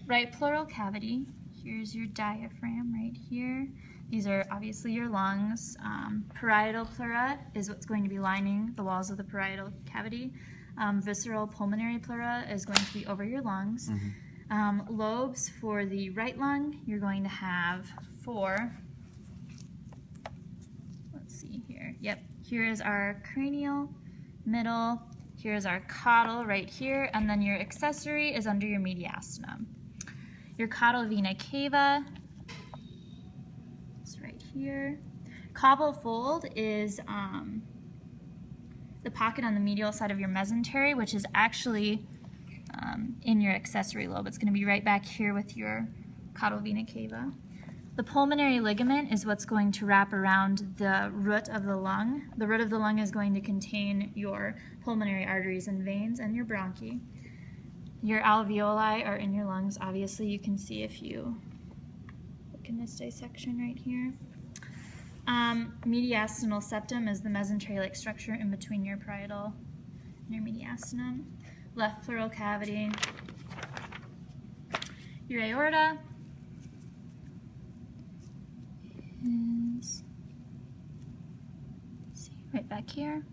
right pleural cavity. Here's your diaphragm right here. These are obviously your lungs. Parietal pleura is what's going to be lining the walls of the parietal cavity. Visceral pulmonary pleura is going to be over your lungs. Lobes for the right lung, you're going to have 4. Let's see here. Yep, here is our cranial, middle. Here's our caudal right here, and then your accessory is under your mediastinum. Your caudal vena cava is right here. Caudal fold is the pocket on the medial side of your mesentery, which is actually in your accessory lobe. It's going to be right back here with your caudal vena cava. The pulmonary ligament is what's going to wrap around the root of the lung. The root of the lung is going to contain your pulmonary arteries and veins and your bronchi. Your alveoli are in your lungs. Obviously, you can see if you look in this dissection right here. Mediastinal septum is the mesentery-like structure in between your parietal and your mediastinum. Left pleural cavity. Your aorta is, let's see, right back here.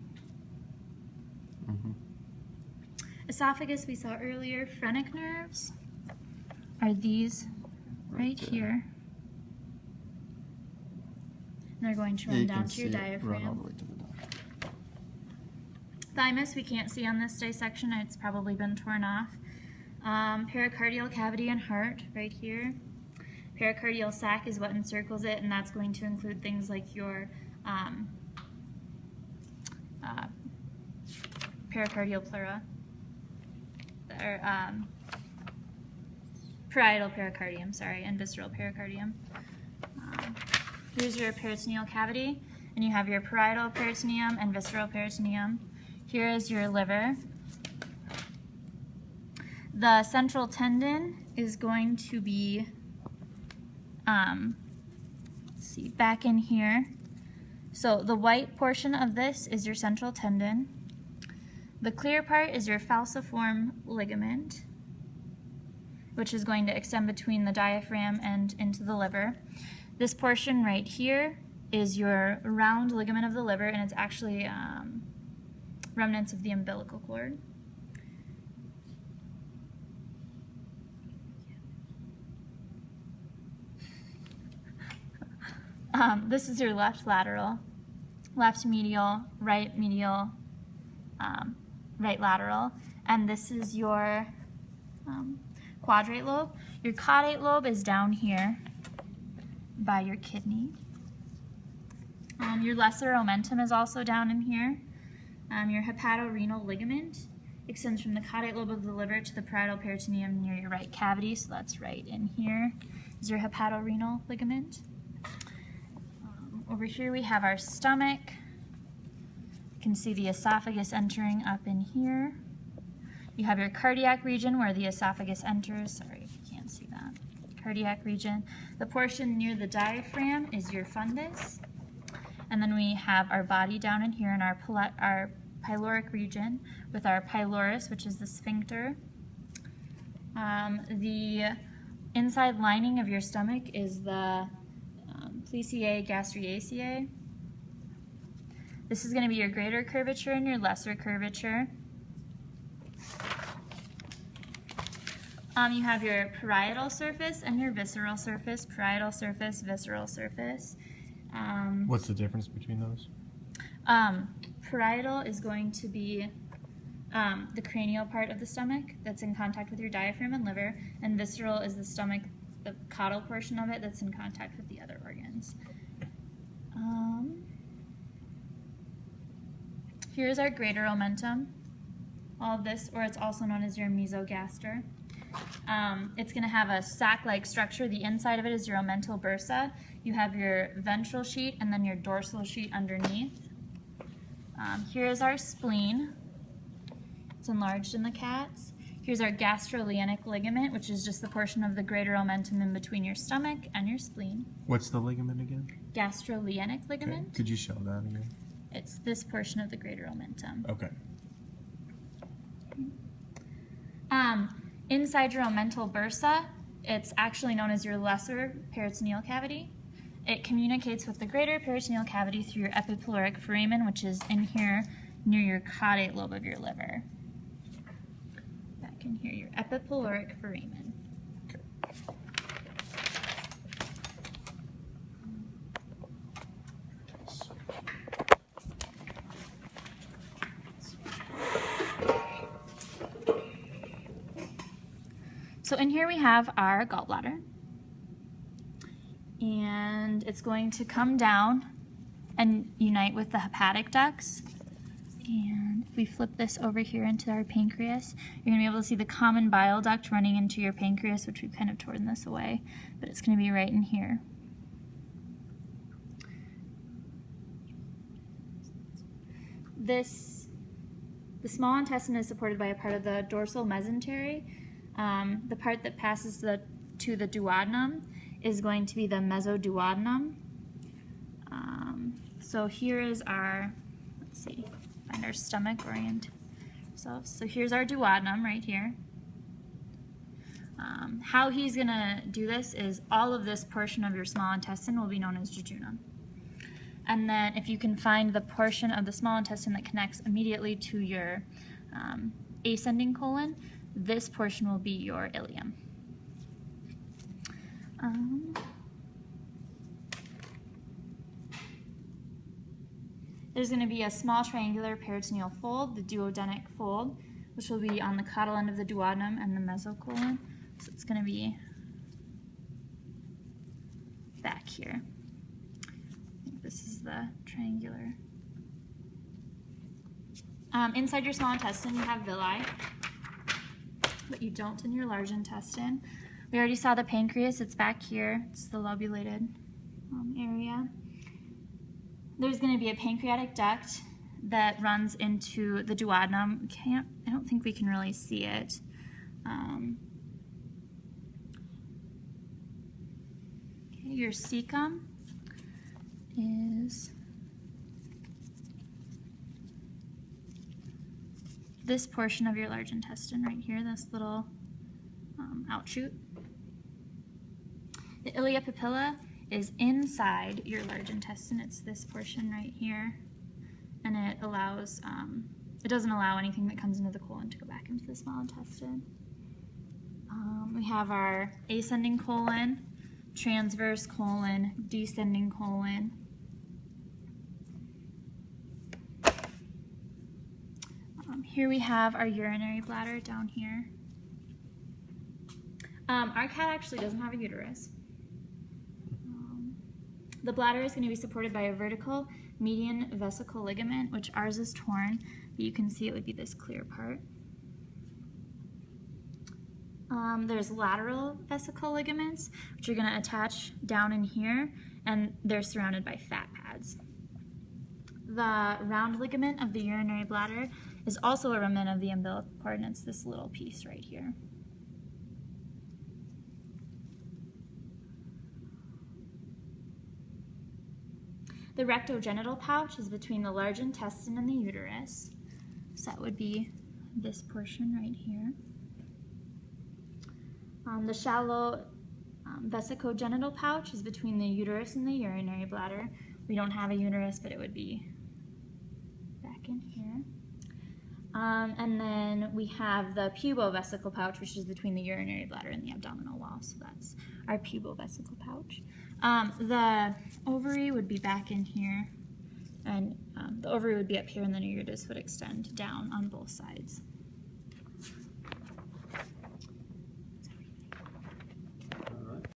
Esophagus we saw earlier. Phrenic nerves are these right here. And they're going to run down to your diaphragm. Thymus we can't see on this dissection. It's probably been torn off. Pericardial cavity and heart right here. Pericardial sac is what encircles it, and that's going to include things like your pericardial pleura, or parietal pericardium, sorry, and visceral pericardium. Here's your peritoneal cavity, and you have your parietal peritoneum and visceral peritoneum. Here is your liver. The central tendon is going to be, let's see, back in here. So the white portion of this is your central tendon. The clear part is your falciform ligament, which is going to extend between the diaphragm and into the liver. This portion right here is your round ligament of the liver, and it's actually remnants of the umbilical cord. This is your left lateral, left medial, right lateral, and this is your quadrate lobe. Your caudate lobe is down here by your kidney. Your lesser omentum is also down in here. Your hepatorenal ligament extends from the caudate lobe of the liver to the parietal peritoneum near your right cavity, so that's right in here is your hepatorenal ligament. Over here we have our stomach. You can see the esophagus entering up in here. You have your cardiac region where the esophagus enters. Sorry if you can't see that. Cardiac region. The portion near the diaphragm is your fundus. And then we have our body down in here in our pyloric region with our pylorus, which is the sphincter. The inside lining of your stomach is the Pleciae gastriaceae. This is going to be your greater curvature and your lesser curvature. You have your parietal surface and your visceral surface. Parietal surface, visceral surface. What's the difference between those? Parietal is going to be the cranial part of the stomach that's in contact with your diaphragm and liver, and visceral is the stomach, the caudal portion of it that's in contact with the other organs. Here's our greater omentum. All of this, or it's also known as your mesogaster. It's going to have a sac-like structure. The inside of it is your omental bursa. You have your ventral sheet and then your dorsal sheet underneath. Here is our spleen. It's enlarged in the cats. Here's our gastrolienic ligament, which is just the portion of the greater omentum in between your stomach and your spleen. What's the ligament again? Gastrolienic ligament. Okay. Could you show that again? It's this portion of the greater omentum. Okay. Inside your omental bursa It's actually known as your lesser peritoneal cavity. It communicates with the greater peritoneal cavity through your epipyloric foramen, which is in here near your caudate lobe of your liver. Back in here, your epipyloric foramen. So in here we have our gallbladder, and it's going to come down and unite with the hepatic ducts. And if we flip this over here into our pancreas, you're going to be able to see the common bile duct running into your pancreas, which we've kind of torn this away, but it's going to be right in here. The small intestine is supported by a part of the dorsal mesentery. The part that passes to the duodenum is going to be the mesoduodenum. So here is our, let's see, find our stomach orient ourselves. So here's our duodenum right here. How he's going to do this is all of this portion of your small intestine will be known as jejunum. And then if you can find the portion of the small intestine that connects immediately to your ascending colon, this portion will be your ileum. There's going to be a small triangular peritoneal fold, the duodenic fold, which will be on the caudal end of the duodenum and the mesocolon. So it's going to be back here. I think this is the triangular. Inside your small intestine, you have villi, but you don't in your large intestine. We already saw the pancreas. It's back here. It's the lobulated area. There's going to be a pancreatic duct that runs into the duodenum. I don't think we can really see it. Okay, your cecum is this portion of your large intestine right here, this little outshoot. The ilia papilla is inside your large intestine. It's this portion right here, and it allows, it doesn't allow anything that comes into the colon to go back into the small intestine. We have our ascending colon, transverse colon, descending colon. Here we have our urinary bladder down here. Our cat actually doesn't have a uterus. The bladder is going to be supported by a vertical median vesical ligament, which ours is torn, but you can see it would be this clear part. There's lateral vesical ligaments, which are going to attach down in here, and they're surrounded by fat pads. The round ligament of the urinary bladder is also a remnant of the umbilical cord, and it's this little piece right here. The rectogenital pouch is between the large intestine and the uterus. So that would be this portion right here. The shallow vesicogenital pouch is between the uterus and the urinary bladder. We don't have a uterus, but it would be back in here. And then we have the pubovesical pouch, which is between the urinary bladder and the abdominal wall. So that's our pubovesical pouch. The ovary would be back in here, and the ovary would be up here, and then your uterus would extend down on both sides.